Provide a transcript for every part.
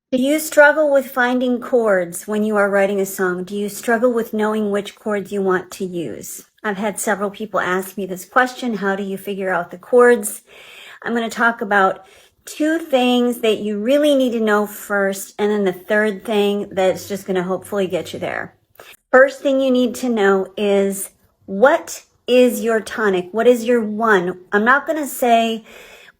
Do you struggle with finding chords when you are writing a song? Do you struggle with knowing which chords you want to use? I've had several people ask me this question. How do you figure out the chords? I'm going to talk about two things that you really need to know first, and then the third thing that's just going to hopefully get you there. First thing you need to know is, what is your tonic? What is your one? I'm not going to say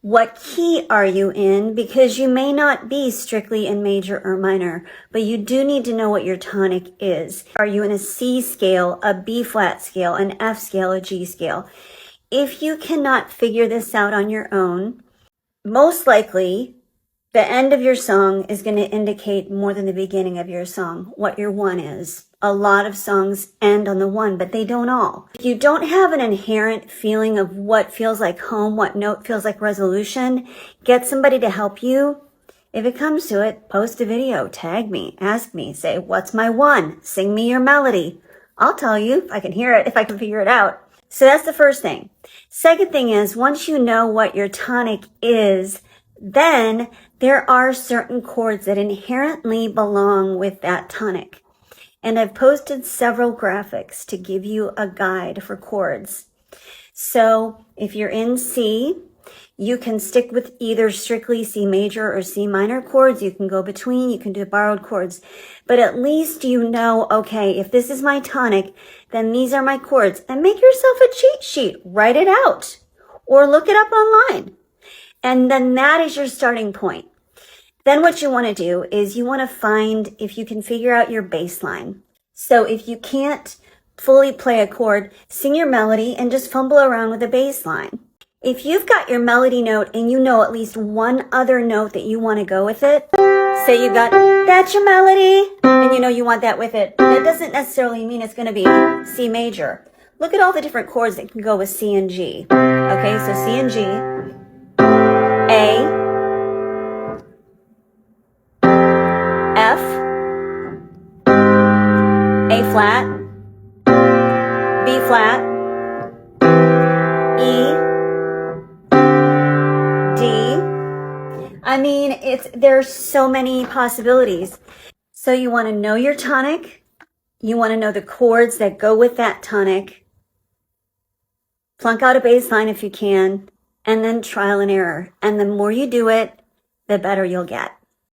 what key are you in, because you may not be strictly in major or minor, but you do need to know what your tonic is. Are you in a C scale, a B flat scale, an F scale, a G scale? If you cannot figure this out on your own, most likely the end of your song is going to indicate more than the beginning of your song what your one is. A lot of songs end on the one, but they don't all. If you don't have an inherent feeling of what feels like home, what note feels like resolution, get somebody to help you. If it comes to it, post a video, tag me, ask me, say, what's my one? Sing me your melody. I'll tell you if I can hear it, if I can figure it out. So that's the first thing. Second thing is, once you know what your tonic is, then there are certain chords that inherently belong with that tonic. And I've posted several graphics to give you a guide for chords. So if you're in C, you can stick with either strictly C major or C minor chords. You can go between, you can do borrowed chords. But at least you know, okay, if this is my tonic, then these are my chords. And make yourself a cheat sheet. Write it out or look it up online. And then that is your starting point. Then what you want to do is you want to find if you can figure out your bass line. So if you can't fully play a chord, sing your melody and just fumble around with the bass line. If you've got your melody note and you know at least one other note that you want to go with it, say you got, that's your melody, and you know you want that with it, that doesn't necessarily mean it's going to be C major. Look at all the different chords that can go with C and G. Okay, so C and G, A, F, A flat, B flat, E, D. I mean, there's so many possibilities. So you want to know your tonic. You want to know the chords that go with that tonic. Plunk out a bass line if you can, and then trial and error. And the more you do it, the better you'll get.